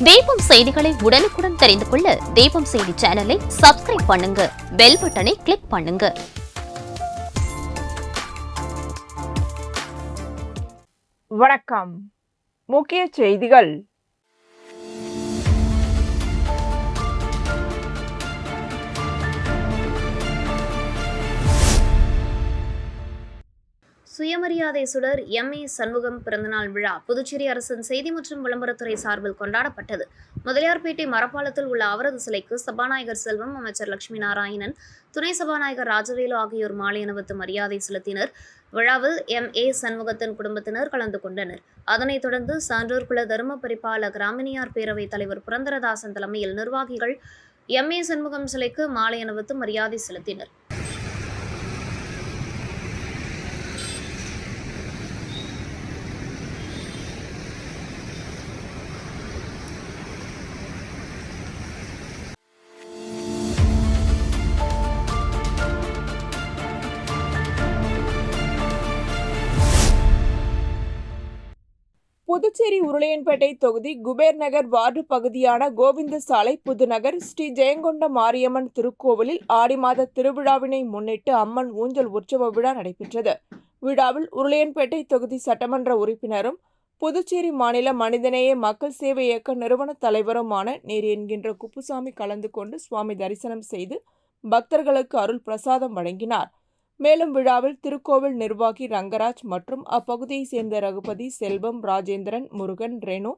தீபம் செய்திகளை உடனுக்குடன் தெரிந்து கொள்ள தீபம் செய்தி சேனலை சப்ஸ்கிரைப் பண்ணுங்க, பெல் பட்டனை கிளிக் பண்ணுங்க. வணக்கம். முக்கிய செய்திகள். சுயமரியாதை சுடர் எம்.ஏ. சண்முகம் பிறந்தநாள் விழா புதுச்சேரி அரசின் செய்தி மற்றும் விளம்பரத்துறை சார்பில் கொண்டாடப்பட்டது. முதலியார்பேட்டை மரப்பாலத்தில் உள்ள அவரது சிலைக்கு சபாநாயகர் செல்வம், அமைச்சர் லட்சுமி நாராயணன், துணை சபாநாயகர் ராஜவேலு ஆகியோர் மாலை அணிவித்து மரியாதை செலுத்தினர். விழாவில் எம்.ஏ. சண்முகத்தின் குடும்பத்தினர் கலந்து கொண்டனர். அதனைத் தொடர்ந்து சான்றோர் குல தர்ம பரிபால கிராமினியார் பேரவைத் தலைவர் புரந்தரதாசன் தலைமையில் நிர்வாகிகள் எம்.ஏ. சண்முகம் சிலைக்கு மாலை அணிவித்து மரியாதை செலுத்தினர். புதுச்சேரி உருளையன்பேட்டை தொகுதி குபேர் நகர் வார்டு பகுதியான கோவிந்த சாலை புதுநகர் ஸ்ரீ ஜெயங்கொண்ட மாரியம்மன் திருக்கோவிலில் ஆடி மாத திருவிழாவினை முன்னிட்டு அம்மன் ஊஞ்சல் உற்சவ விழா நடைபெற்றது. விழாவில் உருளையன்பேட்டை தொகுதி சட்டமன்ற உறுப்பினரும் புதுச்சேரி மாநில மனிதநேய மக்கள் சேவை இயக்க நிறுவன தலைவருமான நேரு என்கின்ற குப்புசாமி கலந்து கொண்டு சுவாமி தரிசனம் செய்து பக்தர்களுக்கு அருள் பிரசாதம் வழங்கினார். மேலும் விழாவில் திருக்கோவில் நிர்வாகி ரங்கராஜ் மற்றும் அப்பகுதியை சேர்ந்த ரகுபதி, செல்வம், ராஜேந்திரன், முருகன், ரெனு,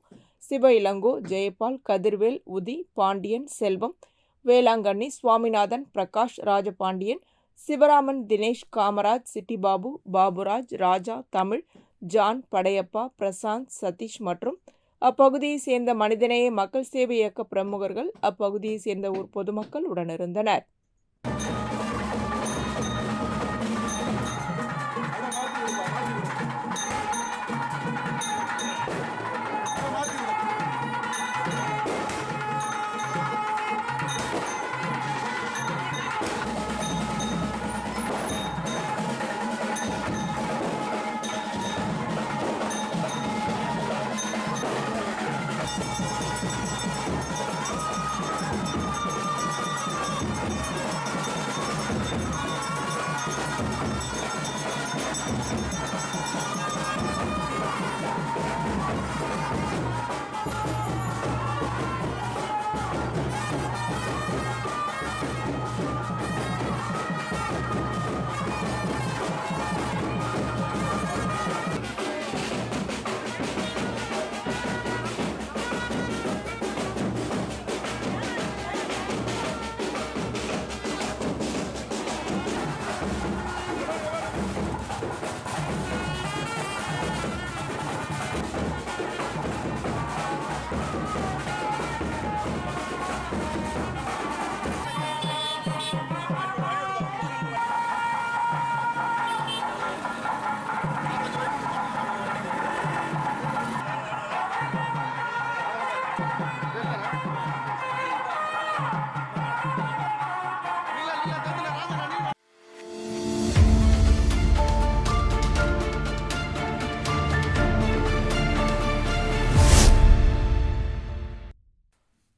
சிவ இளங்கோ, ஜெயபால், கதிர்வேல், உதி, பாண்டியன், செல்வம், வேளாங்கண்ணி, சுவாமிநாதன், பிரகாஷ், ராஜபாண்டியன், சிவராமன், தினேஷ், காமராஜ், சிட்டிபாபு, பாபுராஜ், ராஜா, தமிழ், ஜான், படையப்பா, பிரசாந்த், சதீஷ் மற்றும் அப்பகுதியை சேர்ந்த மனிதநேய மக்கள் சேவை இயக்க பிரமுகர்கள், அப்பகுதியை சேர்ந்த ஊர் பொதுமக்கள் உடனிருந்தனர்.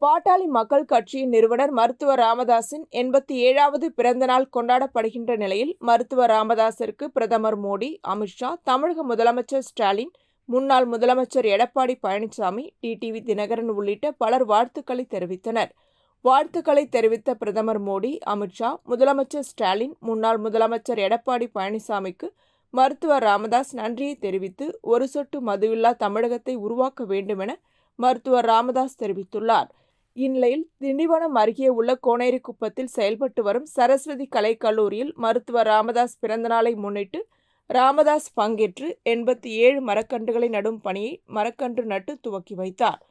பாட்டாளி மக்கள் கட்சியின் நிறுவனர் மருத்துவர் ராமதாஸின் 87வது பிறந்த நாள் கொண்டாடப்படுகின்ற நிலையில் மருத்துவர் ராமதாஸிற்கு பிரதமர் மோடி, அமித்ஷா, தமிழக முதலமைச்சர் ஸ்டாலின், முன்னாள் முதலமைச்சர் எடப்பாடி பழனிசாமி, டிடிவி தினகரன் உள்ளிட்ட பலர் வாழ்த்துக்களை தெரிவித்தனர். வாழ்த்துக்களை தெரிவித்த பிரதமர் மோடி, அமித்ஷா, முதலமைச்சர் ஸ்டாலின், முன்னாள் முதலமைச்சர் எடப்பாடி பழனிசாமிக்கு மருத்துவர் ராமதாஸ் நன்றியை தெரிவித்து ஒரு சொட்டு மதுவில்லா தமிழகத்தை உருவாக்க வேண்டுமென மருத்துவர் ராமதாஸ் தெரிவித்துள்ளார். இந்நிலையில் திண்டிவனம் அருகே உள்ள கோனேரிக்குப்பத்தில் செயல்பட்டு வரும் சரஸ்வதி கலைக்கல்லூரியில் மருத்துவர் ராமதாஸ் பிறந்தநாளை முன்னிட்டு ராமதாஸ் பங்கேற்று 87 மரக்கன்றுகளை நடும் பணியை மரக்கன்று நட்டு துவக்கி வைத்தார்.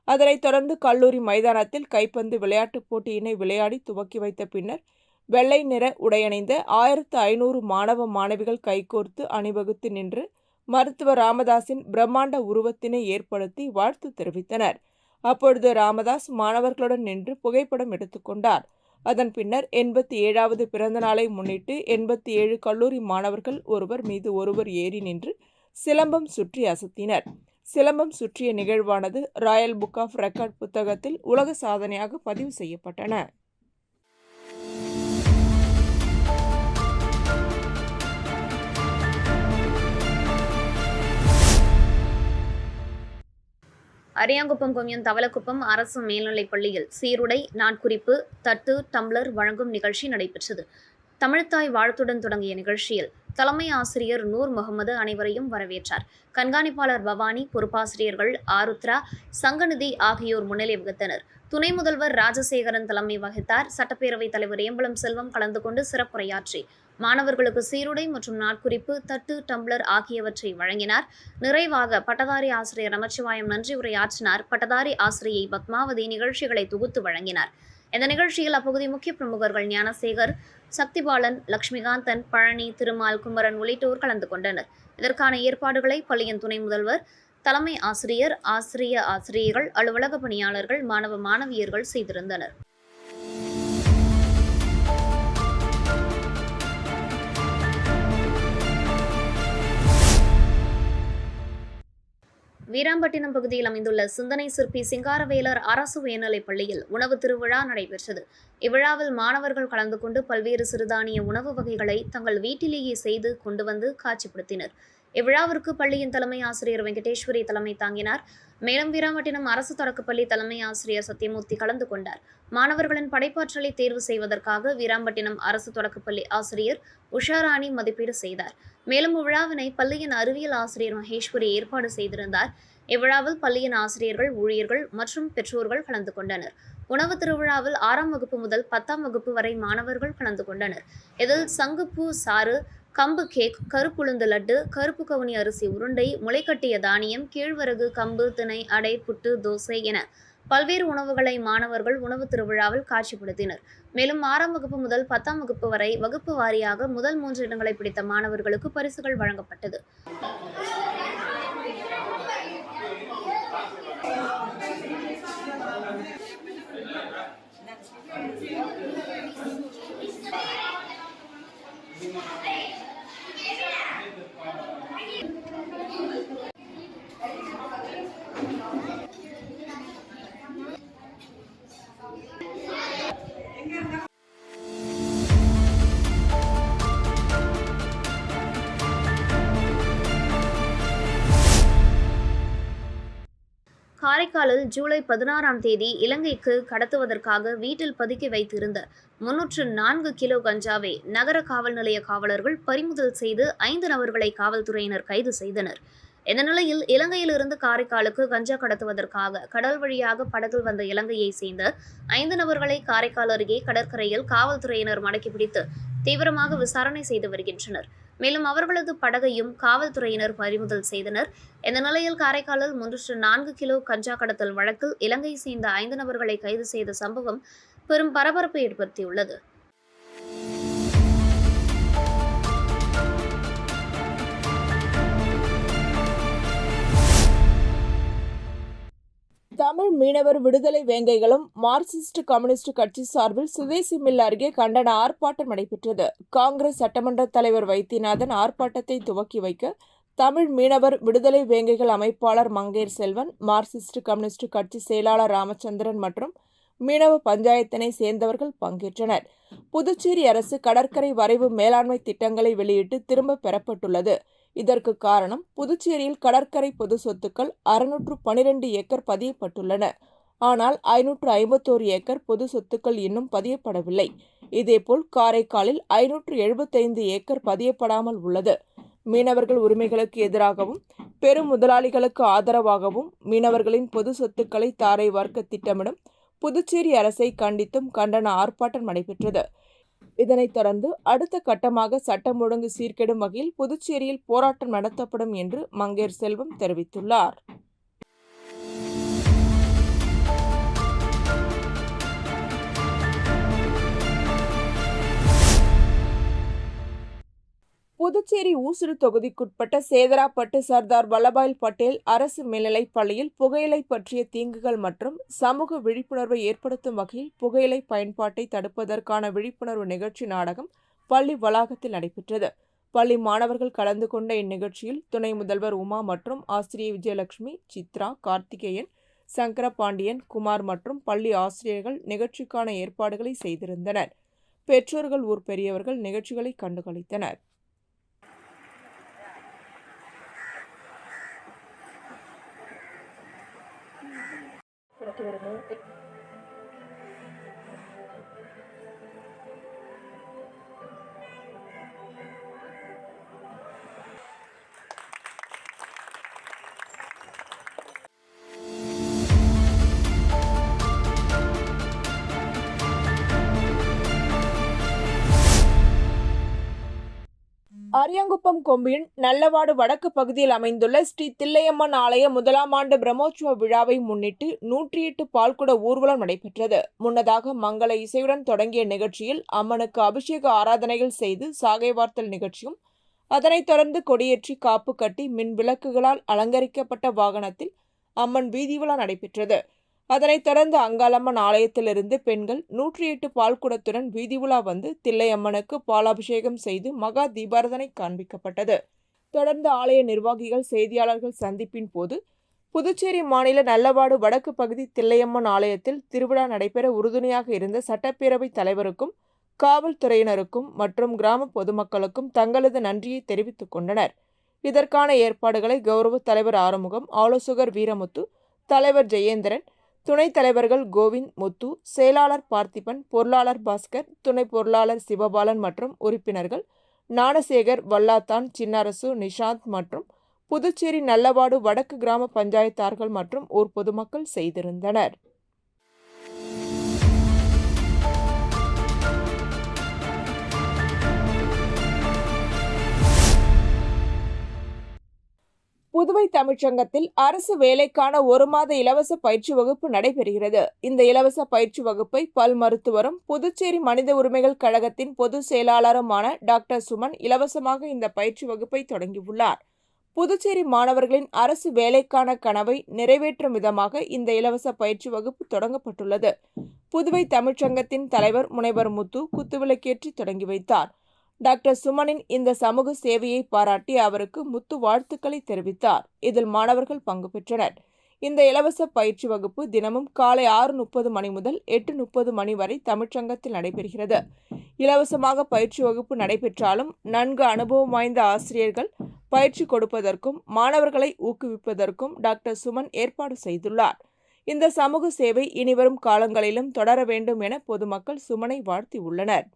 அதனைத் தொடர்ந்து கல்லூரி மைதானத்தில் கைப்பந்து விளையாட்டுப் போட்டியினை விளையாடி துவக்கி வைத்த பின்னர் வெள்ளை நிற உடையணிந்த 1500 மாணவ மாணவிகள் கைகோர்த்து அணிவகுத்து நின்று மருத்துவர் ராமதாஸின் பிரம்மாண்ட உருவத்தினை ஏற்படுத்தி வாழ்த்து தெரிவித்தனர். அப்பொழுது ராமதாஸ் மாணவர்களுடன் நின்று புகைப்படம் எடுத்துக்கொண்டார். அதன் பின்னர் 87வது பிறந்த நாளை முன்னிட்டு 87 கல்லூரி மாணவர்கள் ஒருவர் மீது ஒருவர் ஏறி நின்று சிலம்பம் சுற்றி அசத்தினர். சிலம்பம் சுற்றிய நிகழ்வானது ராயல் புக் ஆஃப் ரெக்கார்ட் புத்தகத்தில் உலக சாதனையாக பதிவு செய்யப்பட்டன. அரியாங்குப்பம் கொம்யூன் தவளக்குப்பம் அரசு மேல்நிலைப் பள்ளியில் சீருடை, நாட்குறிப்பு, தட்டு, டம்ளர் வழங்கும் நிகழ்ச்சி நடைபெற்றது. தமிழ்த்தாய் வாழ்த்துடன் தொடங்கிய நிகழ்ச்சியில் தலைமை ஆசிரியர் நூர் முகமது அனைவரையும் வரவேற்றார். கண்காணிப்பாளர் பவானி, பொறுப்பாசிரியர்கள் ஆருத்ரா, சங்கநிதி ஆகியோர் முன்னிலை வகித்தனர். துணை முதல்வர் ராஜசேகரன் தலைமை வகித்தார். சட்டப்பேரவைத் தலைவர் ஏம்பலம் செல்வம் கலந்து கொண்டு சிறப்புரையாற்றி மாணவர்களுக்கு சீருடை மற்றும் நாட்குறிப்பு, தட்டு, டம்ளர் ஆகியவற்றை வழங்கினார். நிறைவாக பட்டதாரி ஆசிரியர் நமச்சிவாயம் நன்றி உரையாற்றினார். பட்டதாரி ஆசிரியை பத்மாவதி நிகழ்ச்சிகளை தொகுத்து வழங்கினார். இந்த நிகழ்ச்சியில் அப்பகுதி முக்கிய பிரமுகர்கள் ஞானசேகர், சக்திபாலன், லட்சுமிகாந்தன், பழனி, திருமால், குமரன் உள்ளிட்டோர் கலந்து கொண்டனர். இதற்கான ஏற்பாடுகளை பள்ளியின் துணை முதல்வர், தலைமை ஆசிரியர், ஆசிரியர்கள், அலுவலக பணியாளர்கள், மாணவ மாணவியர்கள் செய்திருந்தனர். வீராம்பட்டினம் பகுதியில் அமைந்துள்ள சிந்தனை சிற்பி சிங்காரவேலர் அரசு உயர்நிலைப் பள்ளியில் உணவு திருவிழா நடைபெற்றது. இவ்விழாவில் மாணவர்கள் கலந்து கொண்டு பல்வேறு சிறுதானிய உணவு வகைகளை தங்கள் வீட்டிலேயே செய்து கொண்டு வந்து காட்சிப்படுத்தினர். இவ்விழாவிற்கு பள்ளியின் தலைமை ஆசிரியர் வெங்கடேஸ்வரி தலைமை தாங்கினார். மேலும் வீராம்பட்டினம் அரசு தொடக்கப்பள்ளி தலைமை ஆசிரியர் சத்தியமூர்த்தி கலந்து கொண்டார். மாணவர்களின் படைப்பாற்றலை தேர்வு செய்வதற்காக வீராம்பட்டினம் அரசு தொடக்கப்பள்ளி ஆசிரியர் உஷாராணி மதிப்பீடு செய்தார். மேலும் இவ்விழாவினை பள்ளியின் அறிவியல் ஆசிரியர் மகேஸ்வரி ஏற்பாடு செய்திருந்தார். இவ்விழாவில் பள்ளியின் ஆசிரியர்கள், ஊழியர்கள் மற்றும் பெற்றோர்கள் கலந்து கொண்டனர். உணவு திருவிழாவில் 6ஆம் வகுப்பு முதல் 10ஆம் வகுப்பு வரை மாணவர்கள் கலந்து கொண்டனர். இதில் சங்குப்பூ சாறு, கம்பு கேக், கருப்புளுந்து லட்டு, கருப்பு கவுனி அரிசி உருண்டை, முளைக்கட்டிய தானியம், கேழ்வரகு, கம்பு, திணை, அடை, புட்டு, தோசை என பல்வேறு உணவுகளை மாணவர்கள் உணவு திருவிழாவில் காட்சிப்படுத்தினர். மேலும் 6ஆம் வகுப்பு முதல் 10ஆம் வகுப்பு வரை வகுப்பு வாரியாக முதல் 3 இடங்களை பிடித்த மாணவர்களுக்கு பரிசுகள் வழங்கப்பட்டது. காரைக்காலில் ஜூலை 16ஆம் தேதி இலங்கைக்கு கடத்துவதற்காக வீட்டில் பதுக்கி வைத்திருந்த 304 கிலோ கஞ்சாவை நகர காவல் நிலைய காவலர்கள் பறிமுதல் செய்து 5 நபர்களை காவல்துறையினர் கைது செய்தனர். இந்த நிலையில் இலங்கையிலிருந்து காரைக்காலுக்கு கஞ்சா கடத்துவதற்காக கடல் வழியாக படகில் வந்த இலங்கையை சேர்ந்த 5 நபர்களை காரைக்கால் அருகே கடற்கரையில் காவல்துறையினர் மடக்கி பிடித்து தீவிரமாக விசாரணை செய்து வருகின்றனர். மேலும் அவர்களது படகையும் காவல்துறையினர் பறிமுதல் செய்தனர். இந்த நிலையில் காரைக்காலில் 304 கிலோ கஞ்சா கடத்தல் வழக்கில் இலங்கை சேர்ந்த 5 நபர்களை கைது செய்த சம்பவம் பெரும் பரபரப்பை ஏற்படுத்தியுள்ளது. தமிழ் மீனவர் விடுதலை வேங்கைகளும் மார்க்சிஸ்ட் கம்யூனிஸ்ட் கட்சி சார்பில் சுதேசி மில் அருகே கண்டன ஆர்ப்பாட்டம் நடைபெற்றது. காங்கிரஸ் சட்டமன்ற தலைவர் வைத்தியநாதன் ஆர்ப்பாட்டத்தை துவக்கி வைக்க தமிழ் மீனவர் விடுதலை வேங்கைகள் அமைப்பாளர் மங்கையர் செல்வன், மார்க்சிஸ்ட் கம்யூனிஸ்ட் கட்சி செயலாளர் ராமச்சந்திரன் மற்றும் மீனவ பஞ்சாயத்தினை சேர்ந்தவர்கள் பங்கேற்றனர். புதுச்சேரி அரசு கடற்கரை வரைவு மேலாண்மை திட்டங்களை வெளியிட்டு திரும்ப பெறப்பட்டுள்ளது. இதற்கு காரணம் புதுச்சேரியில் கடற்கரை பொது சொத்துக்கள் 612 ஏக்கர் பதியப்பட்டுள்ளன. ஆனால் 551 ஏக்கர் பொது சொத்துக்கள் இன்னும் பதியப்படவில்லை. இதேபோல் காரைக்காலில் 575 ஏக்கர் பதியப்படாமல் உள்ளது. மீனவர்கள் உரிமைகளுக்கு எதிராகவும் பெரும் முதலாளிகளுக்கு ஆதரவாகவும் மீனவர்களின் பொது சொத்துக்களை தாரை வார்க்க திட்டமிடும் புதுச்சேரி அரசை கண்டித்தும் கண்டன ஆர்ப்பாட்டம் நடைபெற்றது. இதனைத் தொடர்ந்து அடுத்த கட்டமாக சட்டம் ஒழுங்கு சீர்கெடும் வகையில் புதுச்சேரியில் போராட்டம் நடத்தப்படும் என்று மங்கையர் செல்வம் தெரிவித்துள்ளார். புதுச்சேரி ஊசுடு தொகுதிக்குட்பட்ட சேதராப்பட்டு சர்தார் வல்லபாய் பட்டேல் அரசு மேல்நிலைப் பள்ளியில் புகையிலை பற்றிய தீங்குகள் மற்றும் சமூக விழிப்புணர்வை ஏற்படுத்தும் வகையில் புகையிலை பயன்பாட்டை தடுப்பதற்கான விழிப்புணர்வு நிகழ்ச்சி நாடகம் பள்ளி வளாகத்தில் நடைபெற்றது. பள்ளி மாணவர்கள் கலந்து கொண்ட இந்நிகழ்ச்சியில் துணை முதல்வர் உமா மற்றும் ஆசிரியை விஜயலட்சுமி, சித்ரா, கார்த்திகேயன், சங்கரபாண்டியன், குமார் மற்றும் பள்ளி ஆசிரியர்கள் நிகழ்ச்சிக்கான ஏற்பாடுகளை செய்திருந்தனர். பெற்றோர்கள், ஊர் பெரியவர்கள் நிகழ்ச்சிகளை கண்டுகளித்தனர். அரியாங்குப்பம் கொம்யூன் நல்லவாடு வடக்கு பகுதியில் அமைந்துள்ள ஸ்ரீ தில்லையம்மன் ஆலய 1ஆம் ஆண்டு பிரம்மோற்சவ விழாவை முன்னிட்டு 108 பால்குட ஊர்வலம் நடைபெற்றது. முன்னதாக மங்கள இசையுடன் தொடங்கிய நிகழ்ச்சியில் அம்மனுக்கு அபிஷேக ஆராதனைகள் செய்து சாகை வார்த்தல் நிகழ்ச்சியும், அதனைத் தொடர்ந்து கொடியேற்றி காப்பு கட்டி மின் விளக்குகளால் அலங்கரிக்கப்பட்ட வாகனத்தில் அம்மன் வீதியுலா நடைபெற்றது. அதனைத் தொடர்ந்து அங்காளம்மன் ஆலயத்திலிருந்து பெண்கள் 108 பால்குடத்துடன் வீதியுலா வந்து தில்லையம்மனுக்கு பாலாபிஷேகம் செய்து மகா தீபாரதனை காண்பிக்கப்பட்டது. தொடர்ந்து ஆலய நிர்வாகிகள் செய்தியாளர்கள் சந்திப்பின் போது புதுச்சேரி மாநில நல்லவாடு வடக்கு பகுதி தில்லையம்மன் ஆலயத்தில் திருவிழா நடைபெற உறுதுணையாக இருந்த சட்டப்பேரவைத் தலைவருக்கும், காவல்துறையினருக்கும் மற்றும் கிராம பொதுமக்களுக்கும் தங்களது நன்றியை தெரிவித்துக் கொண்டனர். இதற்கான ஏற்பாடுகளை கௌரவ தலைவர் ஆறுமுகம், ஆலோசகர் வீரமுத்து, தலைவர் ஜெயேந்திரன், துணைத் தலைவர்கள் கோவிந்த், முத்து, செயலாளர் பார்த்திபன், பொருளாளர் பாஸ்கர், துணை பொருளாளர் சிவபாலன் மற்றும் உறுப்பினர்கள் ஞானசேகர், வல்லாத்தான், சின்னரசு, நிஷாந்த் மற்றும் புதுச்சேரி நல்லவாடு வடக்கு கிராம பஞ்சாயத்தார்கள் மற்றும் ஊர் பொதுமக்கள் செய்திருந்தனர். புதுவை தமிழ்ச்சங்கத்தில் அரசு வேலைக்கான 1 மாத இலவச பயிற்சி வகுப்பு நடைபெறுகிறது. இந்த இலவச பயிற்சி வகுப்பை பல் மருத்துவரும் புதுச்சேரி மனித உரிமைகள் கழகத்தின் பொதுச் செயலாளருமான டாக்டர் சுமன் இலவசமாக இந்த பயிற்சி வகுப்பை தொடங்கியுள்ளார். புதுச்சேரி மாணவர்களின் அரசு வேலைக்கான கனவை நிறைவேற்றும் விதமாக இந்த இலவச பயிற்சி வகுப்பு தொடங்கப்பட்டுள்ளது. புதுவை தமிழ்ச்சங்கத்தின் தலைவர் முனைவர் முத்து குத்துவிளக்கேற்றி தொடங்கி வைத்தார். டாக்டர் சுமனின் இந்த சமூக சேவையை பாராட்டி அவருக்கு முத்து வாழ்த்துக்களை தெரிவித்தார். இதில் மாணவர்கள் பங்கு பெற்றனர். இந்த இலவச பயிற்சி வகுப்பு தினமும் காலை 6:30 மணி முதல் 8:30 மணி வரை தமிழ்ச்சங்கத்தில் நடைபெறுகிறது. இலவசமாக பயிற்சி வகுப்பு நடைபெற்றாலும் நன்கு அனுபவம் வாய்ந்த ஆசிரியர்கள் பயிற்சி கொடுப்பதற்கும் மாணவர்களை ஊக்குவிப்பதற்கும் டாக்டர் சுமன் ஏற்பாடு செய்துள்ளார். இந்த சமூக சேவை இனிவரும் காலங்களிலும் தொடர வேண்டும் என பொதுமக்கள் சுமனை வாழ்த்தியுள்ளனர்.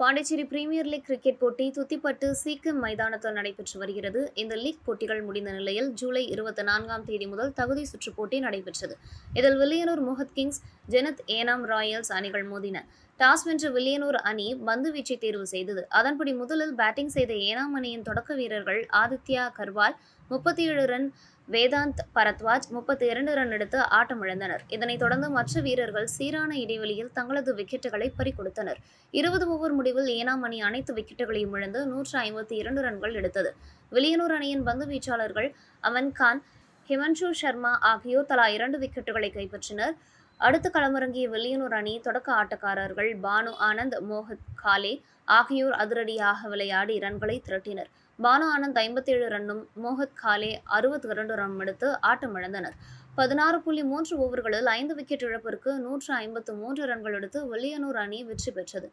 பாண்டிச்சேரி பிரீமியர் லீக் கிரிக்கெட் போட்டி துத்திப்பட்டு சீக்கிரம் மைதானத்தில் நடைபெற்று வருகிறது. இந்த லீக் போட்டிகள் முடிந்த நிலையில் ஜூலை 24ஆம் தேதி முதல் தகுதி சுற்று போட்டி நடைபெற்றது. இதில் வில்லியனூர் மோஹத் கிங்ஸ், ஜெனத் ஏனாம் ராயல்ஸ் அணிகள் மோதின. டாஸ் வென்ற வில்லியனூர் அணி பந்து வீச்சை தேர்வு செய்தது. அதன்படி முதலில் பேட்டிங் செய்த ஏனாம் அணியின் தொடக்க வீரர்கள் ஆதித்யா கர்வால் 37 ரன், வேதாந்த் பரத்வாஜ் 32 ரன் எடுத்து ஆட்டமிழந்தனர். இதனைத் தொடர்ந்து மற்ற வீரர்கள் சீரான இடைவெளியில் தங்களது விக்கெட்டுகளை பறிகொடுத்தனர். 20 ஓவர் முடிவில் ஏனாம் அணி அனைத்து விக்கெட்டுகளையும் இழந்து 152 ரன்கள் எடுத்தது. வில்லியனூர் அணியின் பந்து வீச்சாளர்கள் அமன் கான், ஹிமன்ஷு சர்மா ஆகியோர் தலா 2 விக்கெட்டுகளை கைப்பற்றினர். அடுத்து களமிறங்கிய வில்லியனூர் அணி தொடக்க ஆட்டக்காரர்கள் பானு ஆனந்த், மோஹத் காலே ஆகியோர் அதிரடியாக விளையாடி ரன்களை திரட்டினர். பானு ஆனந்த் 57 ரன்னும், மோஹத் காலே 62 ரன் எடுத்து ஆட்டமிழந்தனர். 16.3 ஓவர்களில் 5 விக்கெட் இழப்பிற்கு 153 ரன்கள் எடுத்து வில்லியனூர் அணி வெற்றி பெற்றது.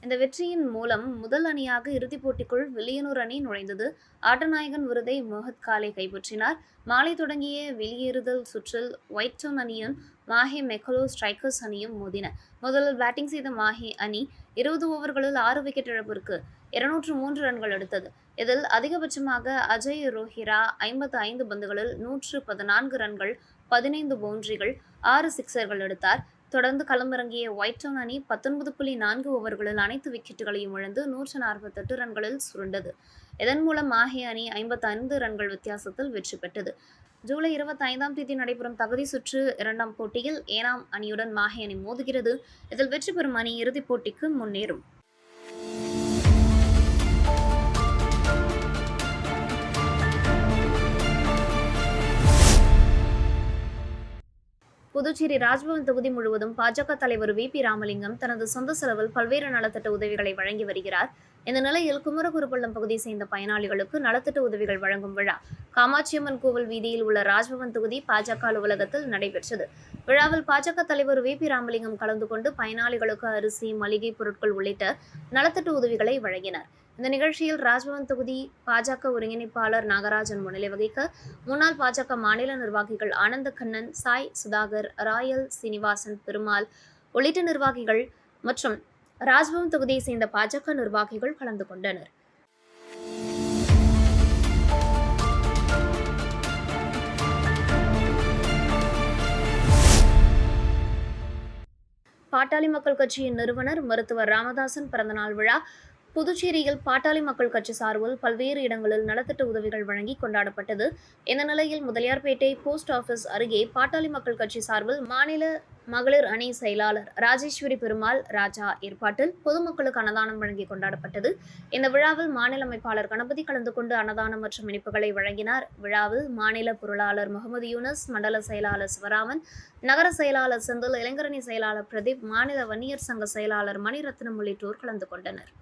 இந்த வெற்றியின் மூலம் முதல் அணியாக இறுதிப் போட்டிக்குள் வில்லியனூர் அணி நுழைந்தது. ஆட்டநாயகன் விருதை மோஹத் காலே கைப்பற்றினார். மாலை தொடங்கிய வெளியேறுதல் சுற்றில் ஒயிட் டவுன் அணியும் மாஹே மெக்கலோ ஸ்ட்ரைக்கர்ஸ் அணியும் மோதின. முதலில் பேட்டிங் செய்த மாஹே அணி 20 ஓவர்களில் 6 விக்கெட் இழப்பிற்கு 203 ரன்கள் எடுத்தது. இதில் அதிகபட்சமாக அஜய் ரோஹிரா 55 பந்துகளில் 114 ரன்கள், 15 பவுண்டரிகள், 6 சிக்சர்கள் எடுத்தார். தொடர்ந்து களமிறங்கிய ஒயிட் டவுன் அணி 19.4 ஓவர்களில் அனைத்து விக்கெட்டுகளையும் இழந்து 148 ரன்களில் சுருண்டது. இதன் மூலம் மாஹே அணி 55 ரன்கள் வித்தியாசத்தில் வெற்றி பெற்றது. ஜூலை 25ஆம் தேதி நடைபெறும் தகுதி சுற்று 2ஆம் போட்டியில் ஏனாம் அணியுடன் மாஹே அணி மோதுகிறது. இதில் வெற்றி பெறும் அணி இறுதிப் போட்டிக்கு முன்னேறும். புதுச்சேரி ராஜ்பவன் தொகுதி முழுவதும் பாஜக தலைவர் வி.பி. ராமலிங்கம் தனது சொந்த செலவில் பல்வேறு நலத்திட்ட உதவிகளை வழங்கி வருகிறார். இந்த நிலையில் குமரகுருபள்ளம் பகுதியை சேர்ந்த பயனாளிகளுக்கு நலத்திட்ட உதவிகள் வழங்கும் விழா காமாட்சியம்மன் கோவில் வீதியில் உள்ள ராஜ்பவன் தொகுதி பாஜக அலுவலகத்தில் நடைபெற்றது. விழாவில் பாஜக தலைவர் வி.பி. ராமலிங்கம் கலந்து கொண்டு பயனாளிகளுக்கு அரிசி, மளிகை பொருட்கள் உள்ளிட்ட நலத்திட்ட உதவிகளை வழங்கினார். இந்த நிகழ்ச்சியில் ராஜ்பவன் தொகுதி பாஜக ஒருங்கிணைப்பாளர் நாகராஜன் முன்னிலை வகிக்க முன்னாள் பாஜக மாநில நிர்வாகிகள் ஆனந்த கண்ணன், சாய் சுதாகர், ராயல் சீனிவாசன், பெருமாள் உள்ளிட்ட நிர்வாகிகள் மற்றும் ராஜ்பவன் தொகுதியை சேர்ந்த பாஜக நிர்வாகிகள் கலந்து கொண்டனர். பாட்டாளி மக்கள் கட்சியின் நிறுவனர் மருத்துவர் ராமதாசன் பிறந்தநாள் விழா புதுச்சேரியில் பாட்டாளி மக்கள் கட்சி சார்பில் பல்வேறு இடங்களில் நலத்திட்ட உதவிகள் வழங்கி கொண்டாடப்பட்டது. இந்த நிலையில் முதலியார்பேட்டை போஸ்ட் ஆபீஸ் அருகே பாட்டாளி மக்கள் கட்சி சார்பில் மாநில மகளிர் அணி செயலாளர் ராஜேஸ்வரி பெருமாள் ராஜா ஏற்பாட்டில் பொதுமக்களுக்கு அன்னதானம் வழங்கி கொண்டாடப்பட்டது. இந்த விழாவில் மாநில அமைப்பாளர் கணபதி கலந்து கொண்டு அன்னதானம் மற்றும் இனிப்புகளை வழங்கினார். விழாவில் மாநில பொருளாளர் முகமது யூனஸ், மண்டல செயலாளர் சிவராமன், நகர செயலாளர் செந்தில், இளைஞரணி செயலாளர் பிரதீப், மாநில வன்னியர் சங்க செயலாளர் மணிரத்னம் உள்ளிட்டோர் கலந்து கொண்டனர்.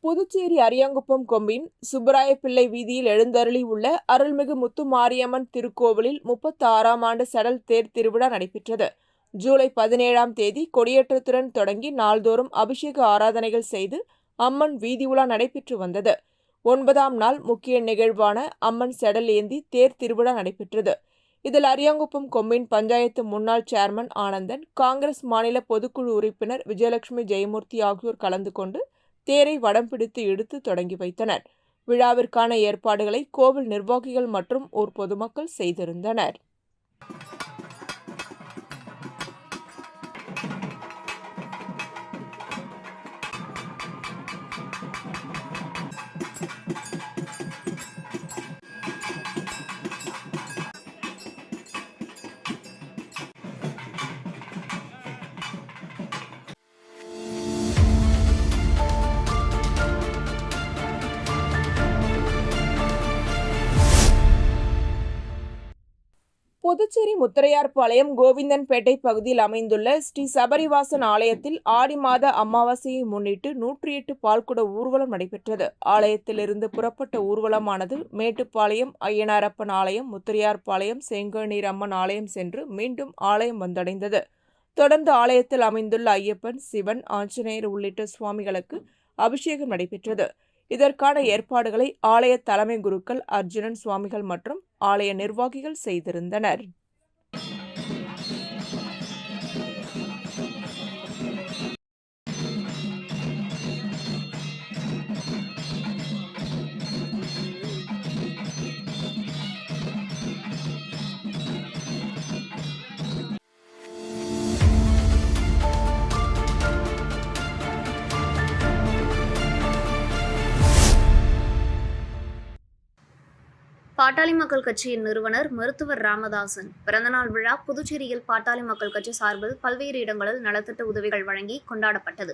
புதுச்சேரி அரியாங்குப்பம் கொம்பின் சுப்பராயப்பிள்ளை வீதியில் எழுந்தருளி உள்ள அருள்மிகு முத்துமாரியம்மன் திருக்கோவிலில் 36ஆம் ஆண்டு சடல் தேர் திருவிழா நடைபெற்றது. ஜூலை 17ஆம் தேதி கொடியேற்றத்துடன் தொடங்கி நாள்தோறும் அபிஷேக ஆராதனைகள் செய்து அம்மன் வீதி உலா நடைபெற்று வந்தது. 9ஆம் நாள் முக்கிய நிகழ்வான அம்மன் சடல் ஏந்தி தேர் திருவிழா நடைபெற்றது. இதில் அரியாங்குப்பம் கொம்பின் பஞ்சாயத்து முன்னாள் சேர்மன் ஆனந்தன், காங்கிரஸ் மாநில பொதுக்குழு உறுப்பினர் விஜயலட்சுமி ஜெயமூர்த்தி ஆகியோர் கலந்து கொண்டு தேரை வடம் பிடித்து இழுத்து தொடங்கி வைத்தனர். விழாவிற்கான ஏற்பாடுகளை கோவில் நிர்வாகிகள் மற்றும் ஊர் பொதுமக்கள் செய்திருந்தனர். புதுச்சேரி முத்திரையார்பாளையம் கோவிந்தன்பேட்டை பகுதியில் அமைந்துள்ள ஸ்ரீ சபரிவாசன் ஆலயத்தில் ஆடி மாத அமாவாசையை முன்னிட்டு 108 பால்குட ஊர்வலம் நடைபெற்றது. ஆலயத்திலிருந்து புறப்பட்ட ஊர்வலமானது மேட்டுப்பாளையம் ஐயனாரப்பன் ஆலயம், முத்திரையார்பாளையம் செங்கண்ணீர் அம்மன் ஆலயம் சென்று மீண்டும் ஆலயம் வந்தடைந்தது. தொடர்ந்து ஆலயத்தில் அமைந்துள்ள ஐயப்பன், சிவன், ஆஞ்சநேயர் உள்ளிட்ட சுவாமிகளுக்கு அபிஷேகம் நடைபெற்றது. இதற்கான ஏற்பாடுகளை ஆலய தலைமை குருக்கள் அர்ஜுனன் சுவாமிகள் மற்றும் ஆலய நிர்வாகிகள் செய்திருந்தனர். பாட்டாளி மக்கள் கட்சியின் நிறுவனர் மருத்துவர் ராமதாசன் பிறந்தநாள் விழா புதுச்சேரியில் பாட்டாளி மக்கள் கட்சி சார்பில் பல்வேறு இடங்களில் நலத்திட்ட உதவிகள் வழங்கி கொண்டாடப்பட்டது.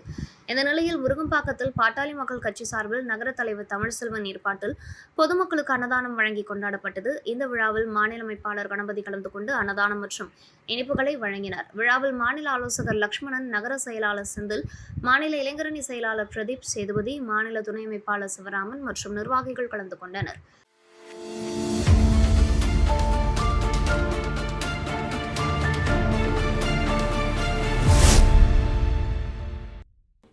இந்த நிலையில் முருகம்பாக்கத்தில் பாட்டாளி மக்கள் கட்சி சார்பில் நகர தலைவர் தமிழ்செல்வன் ஏற்பாட்டில் பொதுமக்களுக்கு அன்னதானம் வழங்கி கொண்டாடப்பட்டது. இந்த விழாவில் மாநில அமைப்பாளர் கணபதி கலந்து கொண்டு அன்னதானம் மற்றும் இனிப்புகளை வழங்கினார். விழாவில் மாநில ஆலோசகர் லக்ஷ்மணன், நகர செயலாளர் செந்தில், மாநில இளைஞரணி செயலாளர் பிரதீப் சேதுபதி, மாநில துணை அமைப்பாளர் சிவராமன் மற்றும் நிர்வாகிகள் கலந்து கொண்டனர்.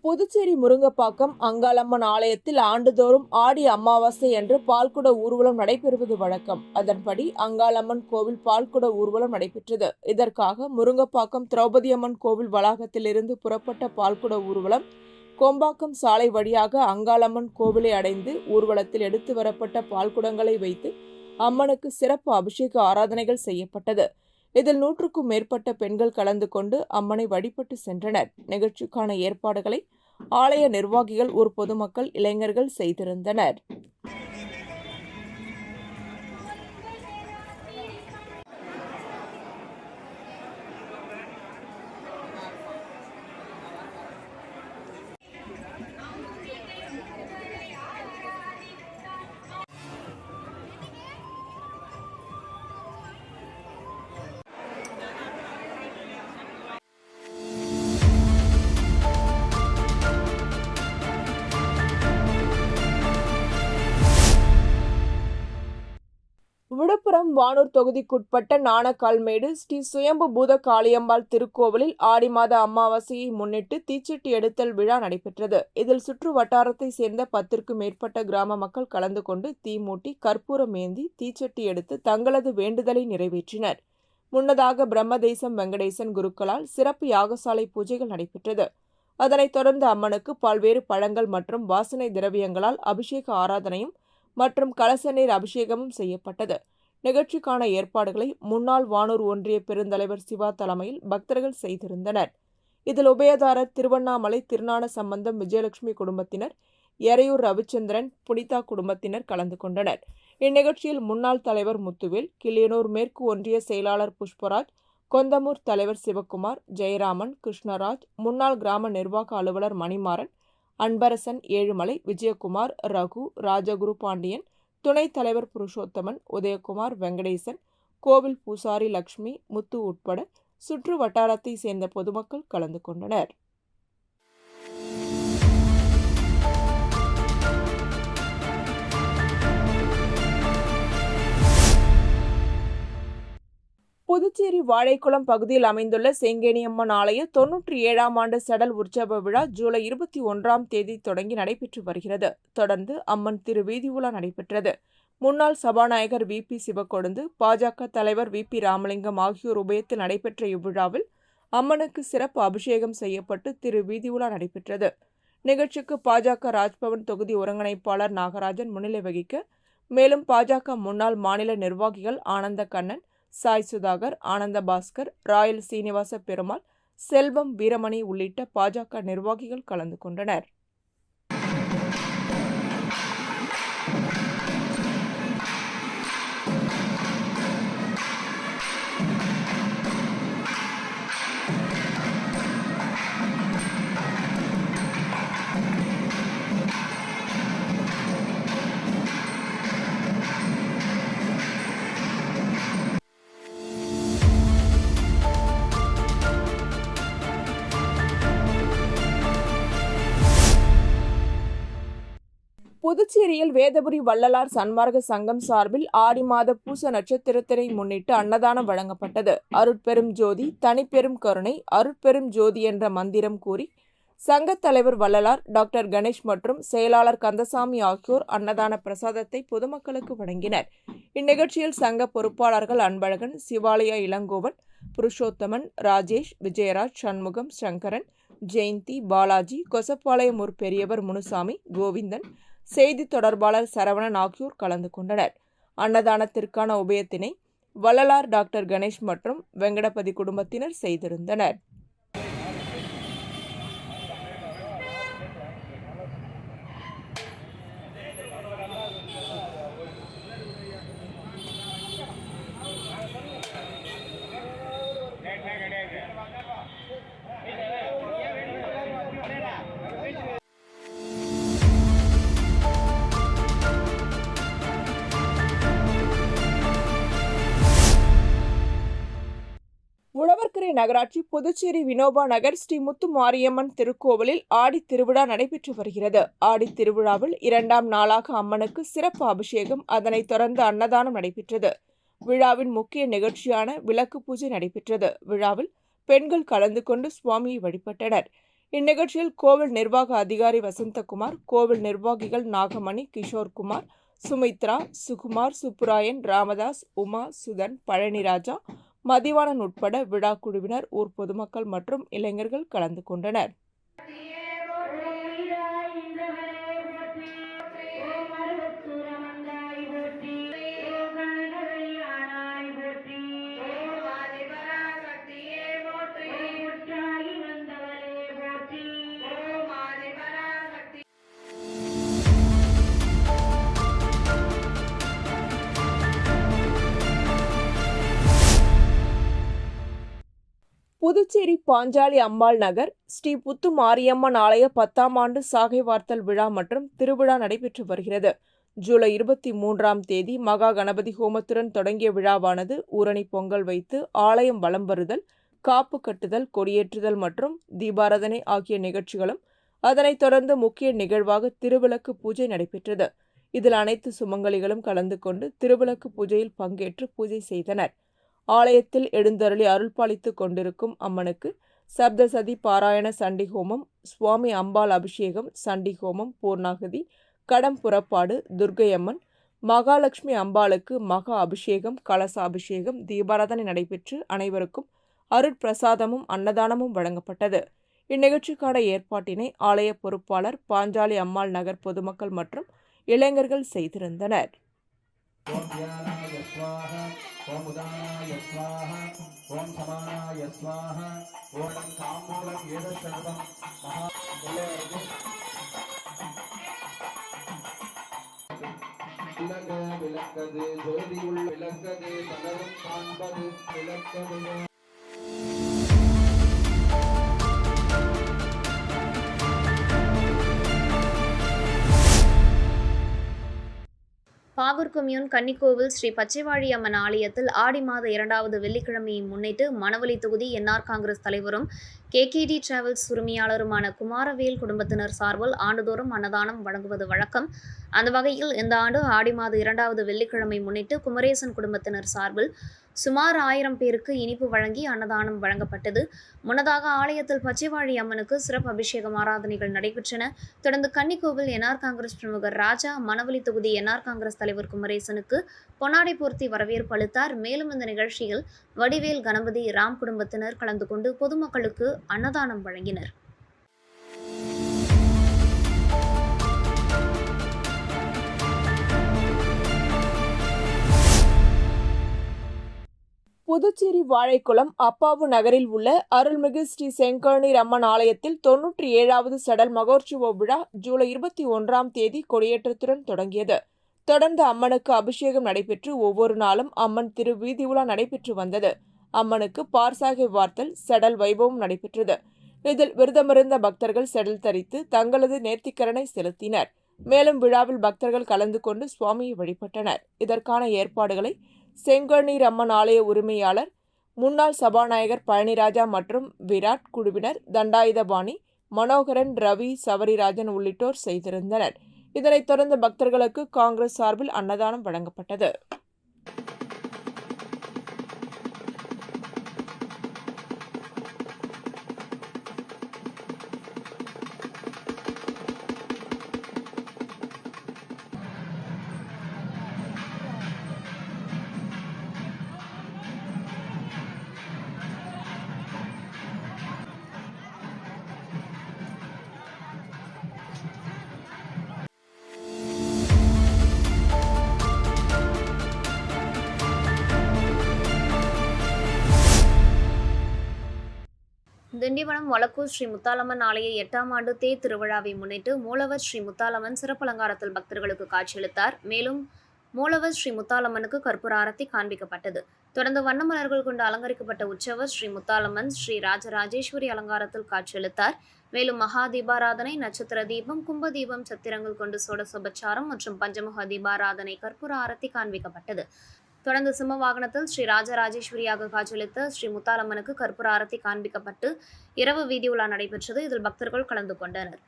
புதுச்சேரி முருங்கப்பாக்கம் அங்காளம்மன் ஆலயத்தில் ஆண்டுதோறும் ஆடி அமாவாசை அன்று பால்குட ஊர்வலம் நடைபெறுவது வழக்கம். அதன்படி அங்காளம்மன் கோவில் பால்குட ஊர்வலம் நடைபெற்றது. இதற்காக முருங்கப்பாக்கம் திரௌபதி அம்மன் கோவில் வளாகத்திலிருந்து புறப்பட்ட பால்குட ஊர்வலம் கொம்பாக்கம் சாலை வழியாக அங்காளம்மன் கோவிலை அடைந்து ஊர்வலத்தில் எடுத்து வரப்பட்ட பால்குடங்களை வைத்து அம்மனுக்கு சிறப்பு அபிஷேக ஆராதனைகள் செய்யப்பட்டது. இதில் 100க்கும் மேற்பட்ட பெண்கள் கலந்து கொண்டு அம்மனை வழிபட்டு சென்றனர். நிகழ்ச்சிக்கான ஏற்பாடுகளை ஆலய நிர்வாகிகள், ஊர் பொதுமக்கள், இளைஞர்கள் செய்திருந்தனர். விழுப்புரம் வானூர் தொகுதிக்குட்பட்ட நாணக்கால்மேடு ஸ்ரீ சுயம்பு பூத காளியம்பாள் திருக்கோவிலில் ஆடி மாத அமாவாசையை முன்னிட்டு தீச்சட்டி எடுத்தல் விழா நடைபெற்றது. இதில் சுற்று வட்டாரத்தை சேர்ந்த 10க்கும் மேற்பட்ட கிராம மக்கள் கலந்து கொண்டு தீமூட்டி கற்பூரம் ஏந்தி தீச்சட்டி எடுத்து தங்களது வேண்டுதலை நிறைவேற்றினர். முன்னதாக பிரம்மதேசம் வெங்கடேசன் குருக்களால் சிறப்பு யாகசாலை பூஜைகள் நடைபெற்றது. அதனைத் தொடர்ந்து அம்மனுக்கு பல்வேறு பழங்கள் மற்றும் வாசனை திரவியங்களால் அபிஷேக ஆராதனையும் மற்றும் கலச நீர் அபிஷேகமும் செய்யப்பட்டது. நிகழ்ச்சிக்கான ஏற்பாடுகளை முன்னாள் வானூர் ஒன்றிய பெருந்தலைவர் சிவா தலைமையில் பக்தர்கள் செய்திருந்தனர். இதில் உபயதாரர் திருவண்ணாமலை திருஞான சம்பந்தம் விஜயலட்சுமி குடும்பத்தினர், எறையூர் ரவிச்சந்திரன் புனிதா குடும்பத்தினர் கலந்து கொண்டனர். இந்நிகழ்ச்சியில் முன்னாள் தலைவர் முத்துவேல், கிளியனூர் மேற்கு ஒன்றிய செயலாளர் புஷ்பராஜ், கொந்தமூர் தலைவர் சிவக்குமார், ஜெயராமன், கிருஷ்ணராஜ், முன்னாள் கிராம நிர்வாக அலுவலர் மணிமாறன், அன்பரசன், ஏழுமலை, விஜயகுமார், ரகு, ராஜகுரு பாண்டியன், துணைத் தலைவர் புருஷோத்தமன், உதயகுமார், வெங்கடேசன், கோவில் பூசாரி லட்சுமி, முத்து உட்பட சுற்று வட்டாரத்தை சேர்ந்த பொதுமக்கள் கலந்து கொண்டனர். புதுச்சேரி வாழைக்குளம் பகுதியில் அமைந்துள்ள செங்கேணியம்மன் ஆலய 97ஆம் ஆண்டு சடல் உற்சவ விழா ஜூலை 21ஆம் தேதி தொடங்கி நடைபெற்று வருகிறது. தொடர்ந்து அம்மன் திருவீதி உலா நடைபெற்றது. முன்னாள் சபாநாயகர் வி.பி. சிவக்கொழுந்து, பாஜக தலைவர் வி.பி. ராமலிங்கம் ஆகியோர் உபயத்தில் நடைபெற்ற இவ்விழாவில் அம்மனுக்கு சிறப்பு அபிஷேகம் செய்யப்பட்டு திருவீதி உலா நடைபெற்றது. நிகழ்ச்சிக்கு பாஜக ராஜ்பவன் தொகுதி ஒருங்கிணைப்பாளர் நாகராஜன் முன்னிலை வகிக்க, மேலும் பாஜக முன்னாள் மாநில நிர்வாகிகள் ஆனந்த கண்ணன், சாய் சுதாகர், ஆனந்த பாஸ்கர், ராயல் சீனிவாச பெருமாள், செல்வம் வீரமணி உள்ளிட்ட பாஜக நிர்வாகிகள் கலந்து கொண்டனர். புதுச்சேரியில் வேதபுரி வள்ளலார் சன்மார்க்க சங்கம் சார்பில் ஆடி மாத பூச நட்சத்திரத்தினை முன்னிட்டு அன்னதானம் வழங்கப்பட்டது. அருட்பெரும் ஜோதி, தனிப்பெரும் கருணை, அருட்பெரும் ஜோதி என்ற மந்திரம் கூறி சங்கத் தலைவர் வள்ளலார், டாக்டர் கணேஷ் மற்றும் செயலாளர் கந்தசாமி ஆகியோர் அன்னதான பிரசாதத்தை பொதுமக்களுக்கு வழங்கினர். இந்நிகழ்ச்சியில் சங்க பொறுப்பாளர்கள் அன்பழகன், சிவாலயா இளங்கோவன், புருஷோத்தமன், ராஜேஷ், விஜயராஜ், சண்முகம், சங்கரன், ஜெயந்தி, பாலாஜி, கொசப்பாளையம் ஊர் பெரியவர் முனுசாமி, கோவிந்தன், செய்தி தொடர்பாளர் சரவணன் ஆகியோர் கலந்து கொண்டனர். அன்னதானத்திற்கான உபயத்தினை வள்ளலார், டாக்டர் கணேஷ் மற்றும் வெங்கடபதி குடும்பத்தினர் செய்திருந்தனர். உழவர்கரை நகராட்சி புதுச்சேரி வினோபா நகர் ஸ்ரீ முத்து மாரியம்மன் திருக்கோவிலில் ஆடி திருவிழா நடைபெற்று வருகிறது. ஆடி திருவிழாவில் 2ஆம் நாளாக அம்மனுக்கு சிறப்பு அபிஷேகம், அதனைத் தொடர்ந்து அன்னதானம் நடைபெற்றது. விழாவின் முக்கிய நிகழ்ச்சியான விளக்கு பூஜை நடைபெற்றது. விழாவில் பெண்கள் கலந்து கொண்டு சுவாமியை வழிபட்டனர். இந்நிகழ்ச்சியில் கோவில் நிர்வாக அதிகாரி வசந்தகுமார், கோவில் நிர்வாகிகள் நாகமணி, கிஷோர்குமார், சுமித்ரா, சுகுமார், சுப்புராயன், ராமதாஸ், உமா, சுதன், பழனிராஜா, மதிவாணன் உட்பட விழா குழுவினர், ஊர் பொதுமக்கள் மற்றும் இளைஞர்கள் கலந்து கொண்டனர். புதுச்சேரி பாஞ்சாலி அம்பாள் நகர் ஸ்ரீ புத்து மாரியம்மன் ஆலய 10ஆம் ஆண்டு சாகை வார்த்தல் விழா மற்றும் திருவிழா நடைபெற்று வருகிறது. ஜூலை 23ஆம் தேதி மகா கணபதி ஹோமத்துடன் தொடங்கிய விழாவானது ஊரணி பொங்கல் வைத்து ஆலயம் வலம் வருதல், காப்பு கட்டுதல், கொடியேற்றுதல் மற்றும் தீபாராதனை ஆகிய நிகழ்ச்சிகளும், அதனைத் தொடர்ந்து முக்கிய நிகழ்வாக திருவிளக்கு பூஜை நடைபெற்றது. இதில் அனைத்து சுமங்கலிகளும் கலந்து கொண்டு திருவிளக்கு பூஜையில் பங்கேற்று பூஜை செய்தனர். ஆலயத்தில் எழுந்தருளி அருள்பாலித்து கொண்டிருக்கும் அம்மனுக்கு சப்தசதி பாராயண சண்டி ஹோமம், சுவாமி அம்பாள் அபிஷேகம், சண்டி ஹோமம், பூர்ணாகதி, கடம் புறப்பாடு, துர்க்கையம்மன், மகாலட்சுமி அம்பாளுக்கு மகா அபிஷேகம், கலச அபிஷேகம், தீபாராதனை நடைபெற்று அனைவருக்கும் அருட்பிரசாதமும் அன்னதானமும் வழங்கப்பட்டது. இந்நிகழ்ச்சிக்கான ஏற்பாட்டினை ஆலய பொறுப்பாளர் பாஞ்சாலி அம்மாள் நகர் பொதுமக்கள் மற்றும் இளைஞர்கள் செய்திருந்தனர். ஓம் உதானாய ஸ்வாஹா, ஓம் சமானாய ஸ்வாஹா, ஓம் தாம்பூலம் ஏத சர்வம் மகா விளக்கது ஜோதியுள் விளக்கது பலரும் காண்பது விளக்கது. பாகூர் கொம்யூன் கன்னிக்கோவில் ஸ்ரீ பச்சைவாழி அம்மன் ஆலயத்தில் ஆடி மாத 2வது வெள்ளிக்கிழமையை முன்னிட்டு மணவெளி தொகுதி என்ஆர் காங்கிரஸ் தலைவரும் கேகேடி டிராவல்ஸ் உரிமையாளருமான குமாரவேல் குடும்பத்தினர் சார்பில் ஆண்டுதோறும் அன்னதானம் வழங்குவது வழக்கம். அந்த வகையில் இந்த ஆண்டு ஆடி மாத 2வது வெள்ளிக்கிழமை முன்னிட்டு குமரேசன் குடும்பத்தினர் சார்பில் சுமார் 1000 பேருக்கு இனிப்பு வழங்கி அன்னதானம் வழங்கப்பட்டது. முன்னதாக ஆலயத்தில் பச்சைவாழி அம்மனுக்கு சிறப்பு அபிஷேகம் ஆராதனைகள் நடைபெற்றன. தொடர்ந்து கன்னிக்கோவில் என்ஆர் காங்கிரஸ் பிரமுகர் ராஜா, மணவெளி தொகுதி என்ஆர் காங்கிரஸ் தலைவர் குமரேசனுக்கு பொன்னாடை போர்த்தி வரவேற்பு அளித்தார். மேலும் இந்த நிகழ்ச்சியில் வடிவேல், கணபதி, ராம் குடும்பத்தினர் கலந்து கொண்டு பொதுமக்களுக்கு அன்னதானம் வழங்கினர். புதுச்சேரி வாழைக்குளம் அப்பாவு நகரில் உள்ள அருள்மிகு ஸ்ரீ செங்கழுநீர் அம்மன் ஆலயத்தில் 97வது சடல் மகோற்சவ விழா ஜூலை 21ஆம் தேதி கொடியேற்றத்துடன் தொடங்கியது. தொடர்ந்து அம்மனுக்கு அபிஷேகம் நடைபெற்று ஒவ்வொரு நாளும் அம்மன் திரு வீதி உலா நடைபெற்று வந்தது. அம்மனுக்கு பார்சாகை வார்த்தல், செடல் வைபவம் நடைபெற்றது. இதில் விரதமிருந்த பக்தர்கள் செடல் தரித்து தங்களது நேர்த்திக்கரனை செலுத்தினர். மேலும் விழாவில் பக்தர்கள் கலந்து கொண்டு சுவாமியை வழிபட்டனர். இதற்கான ஏற்பாடுகளை செங்கழுநீர் அம்மன் ஆலய உரிமையாளர் முன்னாள் சபாநாயகர் பழனிராஜா மற்றும் விராட் குழுவினர், தண்டாயுதபாணி, மனோகரன், ரவி, சவரிராஜன் உள்ளிட்டோர் செய்திருந்தனர். இதனைத் தொடர்ந்து பக்தர்களுக்கு காங்கிரஸ் சார்பில் அன்னதானம் வழங்கப்பட்டது. திண்டிவனம் வழக்கூர் ஸ்ரீ முத்தாலம்மன் ஆலய 8ஆம் ஆண்டு தேர் திருவிழாவை முன்னிட்டு மூலவர் ஸ்ரீ முத்தாலம்மன் சிறப்பலங்காரத்தில் பக்தர்களுக்கு காட்சியளித்தார். மேலும் மூலவர் ஸ்ரீ முத்தாலம்மனுக்கு கற்பூர ஆரத்தி காண்பிக்கப்பட்டது. தொடர்ந்து வண்ணமலர்கள் கொண்டு அலங்கரிக்கப்பட்ட உற்சவர் ஸ்ரீ முத்தாலம்மன் ஸ்ரீ ராஜராஜேஸ்வரி அலங்காரத்தில் காட்சியளித்தார். மேலும் மகா தீபாராதனை, நட்சத்திர தீபம், கும்ப தீபம், சத்திரங்கள் கொண்டு சோடசோபச்சாரம் மற்றும் பஞ்சமுக தீபாராதனை, கற்பூர ஆரத்தி காண்பிக்கப்பட்டது. தொடர்ந்து சிம்ம வாகனத்தில் ஸ்ரீ ராஜராஜேஸ்வரியாக காட்சியளித்த ஸ்ரீ முத்தாலம்மனுக்கு கற்பூர ஆரத்தி காண்பிக்கப்பட்டு இரவு வீதி உலா நடைபெற்றது. இதில் பக்தர்கள் கலந்து கொண்டனர்.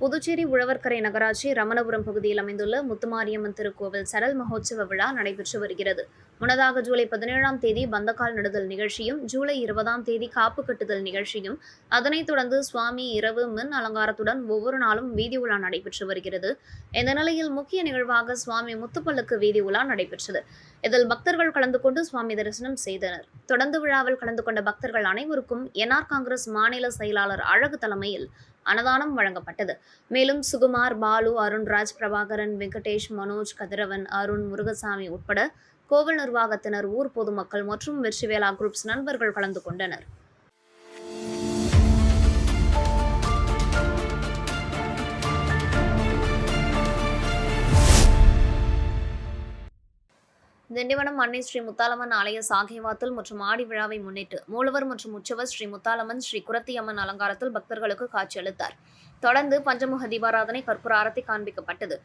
புதுச்சேரி உழவர்கரை நகராட்சி ரமணபுரம் பகுதியில் அமைந்துள்ள முத்துமாரியம்மன் திருக்கோவில் சடல் மகோற்சவ விழா நடைபெற்று வருகிறது. முன்னதாக ஜூலை 17ஆம் தேதி பந்தக்கால் நடுதல் நிகழ்ச்சியும், ஜூலை 20ஆம் தேதி காப்பு கட்டுதல் நிகழ்ச்சியும், அதனைத் தொடர்ந்து சுவாமி இரவு மின் அலங்காரத்துடன் ஒவ்வொரு நாளும் வீதி உலா நடைபெற்று வருகிறது. இந்த நிலையில் முக்கிய நிகழ்வாக சுவாமி முத்துப்பல்லுக்கு வீதி உலா நடைபெற்றது. இதில் பக்தர்கள் கலந்து கொண்டு சுவாமி தரிசனம் செய்தனர். தொடர்ந்து விழாவில் கலந்து கொண்ட பக்தர்கள் அனைவருக்கும் என்ஆர் காங்கிரஸ் மாநில செயலாளர் அழகு தலைமையில் அன்னதானம் வழங்கப்பட்டது. மேலும் சுகுமார், பாலு, அருண்ராஜ், பிரபாகரன், வெங்கடேஷ், மனோஜ், கதிரவன், அருண், முருகசாமி உட்பட கோவில் நிர்வாகத்தினர், ஊர் பொதுமக்கள் மற்றும் வெற்றிவேலா குரூப்ஸ் நண்பர்கள் கலந்து கொண்டனர். திண்டிவனம் அன்னை ஸ்ரீ முத்தாலம்மன் ஆலய சாகைவாத்தல் மற்றும் ஆடி விழாவை முன்னிட்டு மூலவர் மற்றும் உற்சவர் ஸ்ரீ முத்தாலம்மன் ஸ்ரீ குரத்தியம்மன் அலங்காரத்தில் பக்தர்களுக்கு காட்சியளித்தார். தொடர்ந்து பஞ்சமுக தீபாராதனை, கற்பூர ஆரத்தி காண்பிக்கப்பட்டது.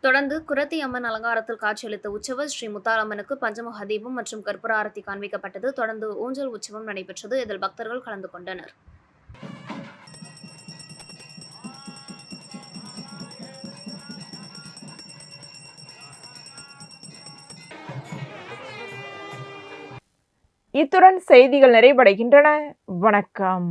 தொடர்ந்து குரத்தி அம்மன் அலங்காரத்தில் காட்சியளித்த உற்சவர் ஸ்ரீ முத்தாலம்மனுக்கு பஞ்சமுக தீபம் மற்றும் கற்பூர ஆரத்தி காண்பிக்கப்பட்டது. தொடர்ந்து ஊஞ்சல் உற்சவம் நடைபெற்றது. இதில் பக்தர்கள் கலந்து கொண்டனர். இத்துடன் செய்திகள் நிறைவடைகின்றன. வணக்கம்.